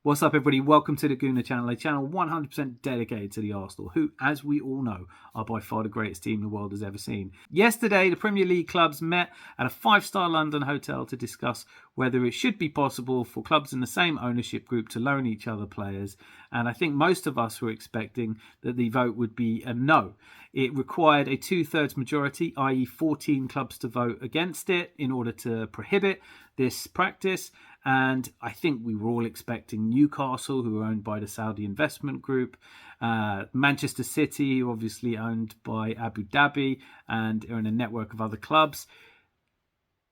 What's up, everybody? Welcome to the Gooner channel, a channel 100% dedicated to the Arsenal, who, as we all know, are by far the greatest team the world has ever seen. Yesterday, the Premier League clubs met at a 5-star London hotel to discuss whether it should be possible for clubs in the same ownership group to loan each other players. And I think most of us were expecting that the vote would be a no. It required a 2/3 majority, i.e. 14 clubs to vote against it in order to prohibit this practice. And I think we were all expecting Newcastle, who are owned by the Saudi investment group, Manchester City, who are obviously owned by Abu Dhabi and are in a network of other clubs,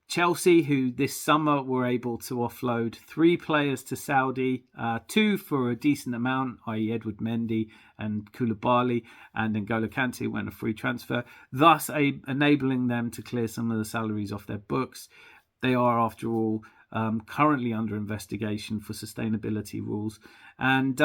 Chelsea, who this summer were able to offload 3 players to Saudi, 2 for a decent amount, i.e. Edward Mendy and Koulibaly, and N'Golo Kante went a free transfer, thus enabling them to clear some of the salaries off their books. They are, after all, currently under investigation for sustainability rules. And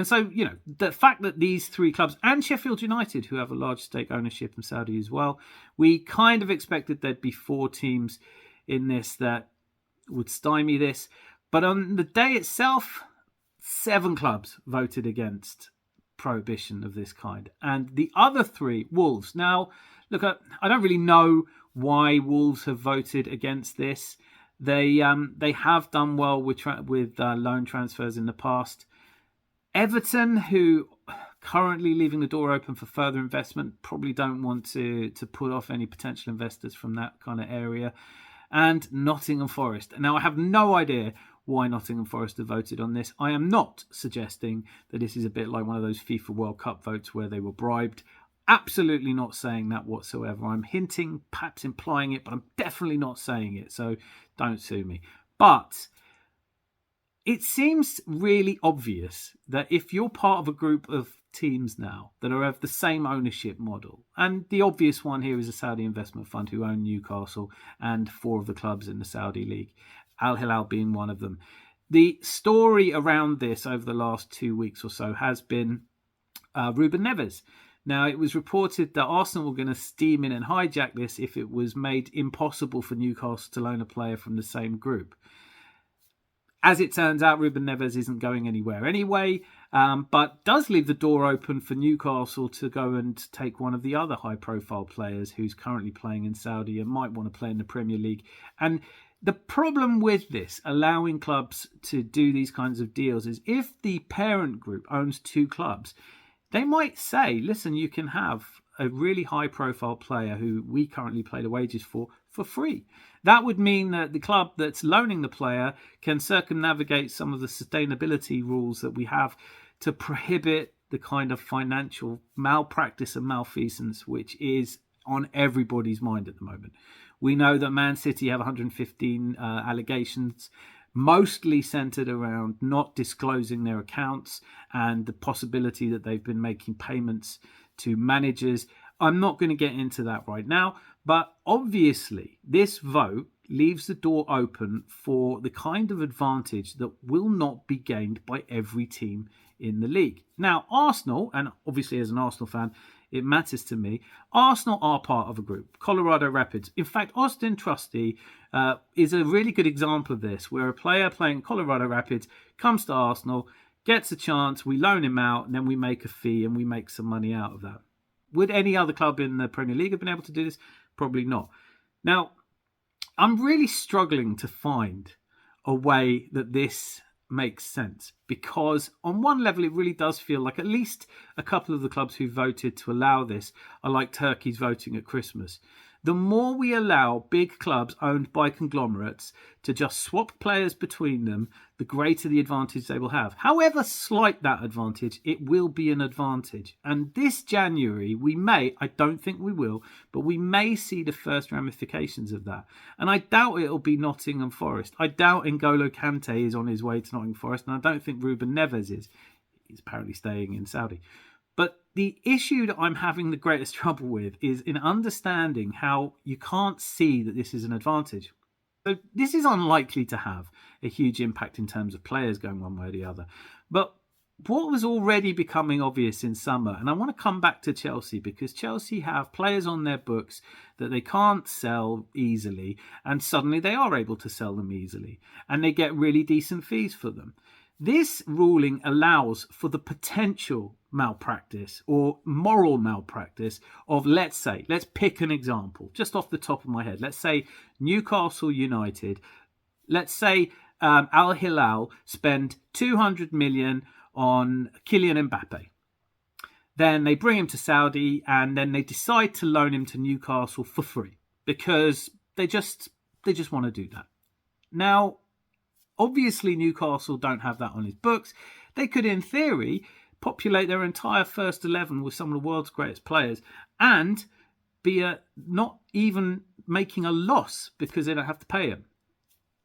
so, you know, the fact that these 3 clubs and Sheffield United, who have a large stake ownership in Saudi as well, we kind of expected there'd be 4 teams in this that would stymie this. But on the day itself, 7 clubs voted against prohibition of this kind. And the other 3, Wolves. Now, look, I don't really know why Wolves have voted against this. They have done well with loan transfers in the past. Everton, who currently leaving the door open for further investment, probably don't want to put off any potential investors from that kind of area. And Nottingham Forest. Now, I have no idea why Nottingham Forest have voted on this. I am not suggesting that this is a bit like one of those FIFA World Cup votes where they were bribed. Absolutely not saying that whatsoever. I'm hinting, perhaps implying it, but I'm definitely not saying it. So don't sue me. But it seems really obvious that if you're part of a group of teams now that are of the same ownership model, and the obvious one here is a Saudi investment fund who own Newcastle and 4 of the clubs in the Saudi League, Al Hilal being one of them. The story around this over the last 2 weeks or so has been Ruben Neves. Now, it was reported that Arsenal were going to steam in and hijack this if it was made impossible for Newcastle to loan a player from the same group. As it turns out, Ruben Neves isn't going anywhere anyway, but does leave the door open for Newcastle to go and take one of the other high-profile players who's currently playing in Saudi and might want to play in the Premier League. And the problem with this, allowing clubs to do these kinds of deals, is if the parent group owns 2 clubs, they might say, listen, you can have a really high-profile player who we currently pay the wages for free. That would mean that the club that's loaning the player can circumnavigate some of the sustainability rules that we have to prohibit the kind of financial malpractice and malfeasance which is on everybody's mind at the moment. We know that Man City have 115 allegations, mostly centered around not disclosing their accounts and the possibility that they've been making payments to managers. I'm not going to get into that right now, but obviously this vote leaves the door open for the kind of advantage that will not be gained by every team in the league. Now, Arsenal, and obviously as an Arsenal fan, it matters to me, Arsenal are part of a group, Colorado Rapids. In fact, Austin Trusty is a really good example of this, where a player playing Colorado Rapids comes to Arsenal, gets a chance, we loan him out, and then we make a fee and we make some money out of that. Would any other club in the Premier League have been able to do this? Probably not. Now, I'm really struggling to find a way that this makes sense, because on one level it really does feel like at least a couple of the clubs who voted to allow this are like turkeys voting at Christmas. The more we allow big clubs owned by conglomerates to just swap players between them, the greater the advantage they will have. However slight that advantage, it will be an advantage. And this January, we may, I don't think we will, but we may see the first ramifications of that. And I doubt it'll be Nottingham Forest. I doubt N'Golo Kante is on his way to Nottingham Forest, and I don't think Ruben Neves is. He's apparently staying in Saudi. But the issue that I'm having the greatest trouble with is in understanding how you can't see that this is an advantage. So this is unlikely to have a huge impact in terms of players going one way or the other. But what was already becoming obvious in summer, and I want to come back to Chelsea, because Chelsea have players on their books that they can't sell easily, and suddenly they are able to sell them easily, and they get really decent fees for them. This ruling allows for the potential malpractice or moral malpractice of, let's pick an example just off the top of my head. Let's say Newcastle United. Let's say Al Hilal spend 200 million on Kylian Mbappe. Then they bring him to Saudi and then they decide to loan him to Newcastle for free because they just want to do that. Now, obviously, Newcastle don't have that on his books. They could, in theory, populate their entire first 11 with some of the world's greatest players and be not even making a loss because they don't have to pay him.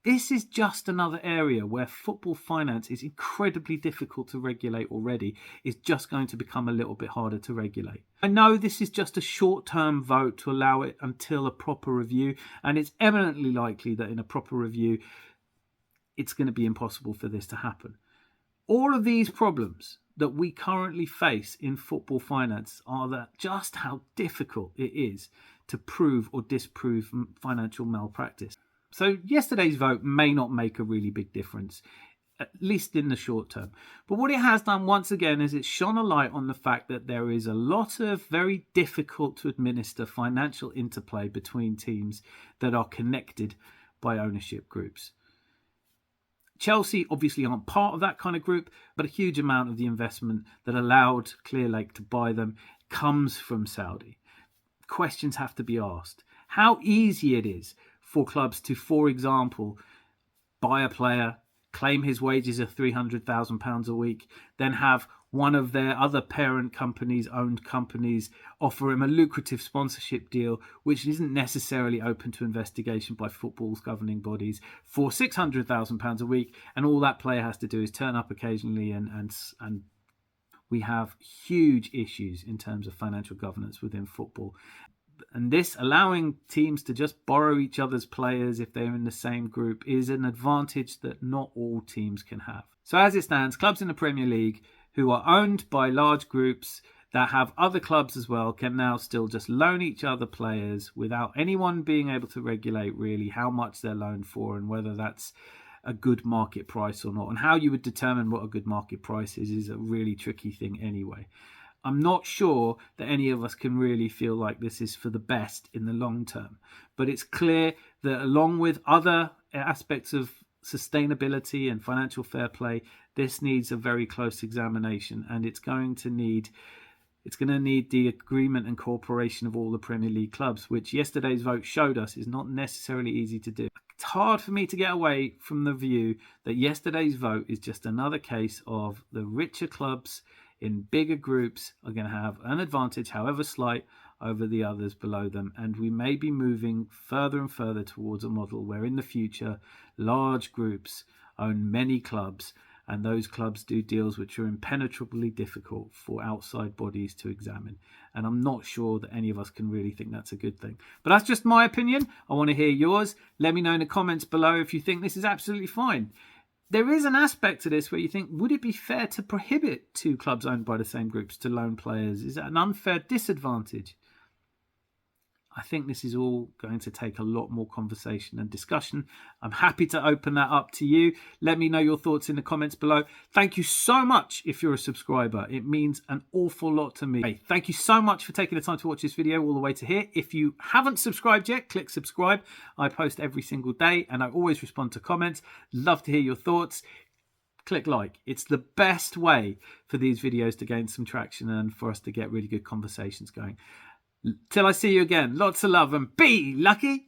This is just another area where football finance is incredibly difficult to regulate already. It's just going to become a little bit harder to regulate. I know this is just a short-term vote to allow it until a proper review, and it's eminently likely that in a proper review, it's going to be impossible for this to happen. All of these problems that we currently face in football finance are that just how difficult it is to prove or disprove financial malpractice. So yesterday's vote may not make a really big difference, at least in the short term. But what it has done once again is it's shone a light on the fact that there is a lot of very difficult to administer financial interplay between teams that are connected by ownership groups. Chelsea obviously aren't part of that kind of group, but a huge amount of the investment that allowed Clearlake to buy them comes from Saudi. Questions have to be asked. How easy it is for clubs to, for example, buy a player, claim his wages of £300,000 a week, then have one of their other parent companies, owned companies, offer him a lucrative sponsorship deal, which isn't necessarily open to investigation by football's governing bodies, for £600,000 a week, and all that player has to do is turn up occasionally, and we have huge issues in terms of financial governance within football. And this allowing teams to just borrow each other's players if they're in the same group is an advantage that not all teams can have. So as it stands, clubs in the Premier League who are owned by large groups that have other clubs as well can now still just loan each other players without anyone being able to regulate really how much they're loaned for and whether that's a good market price or not. And how you would determine what a good market price is a really tricky thing anyway. I'm not sure that any of us can really feel like this is for the best in the long term. But it's clear that along with other aspects of sustainability and financial fair play, this needs a very close examination, and it's going to need the agreement and cooperation of all the Premier League clubs, which yesterday's vote showed us is not necessarily easy to do. It's hard for me to get away from the view that yesterday's vote is just another case of the richer clubs in bigger groups are going to have an advantage, however slight, over the others below them. And we may be moving further and further towards a model where in the future, large groups own many clubs, and those clubs do deals which are impenetrably difficult for outside bodies to examine. And I'm not sure that any of us can really think that's a good thing. But that's just my opinion. I want to hear yours. Let me know in the comments below if you think this is absolutely fine. There is an aspect to this where you think, would it be fair to prohibit two clubs owned by the same groups to loan players? Is that an unfair disadvantage? I think this is all going to take a lot more conversation and discussion. I'm happy to open that up to you. Let me know your thoughts in the comments below. Thank you so much if you're a subscriber. It means an awful lot to me. Hey, thank you so much for taking the time to watch this video all the way to here. If you haven't subscribed yet, click subscribe. I post every single day and I always respond to comments. Love to hear your thoughts. Click like. It's the best way for these videos to gain some traction and for us to get really good conversations going. Till I see you again, lots of love and be lucky.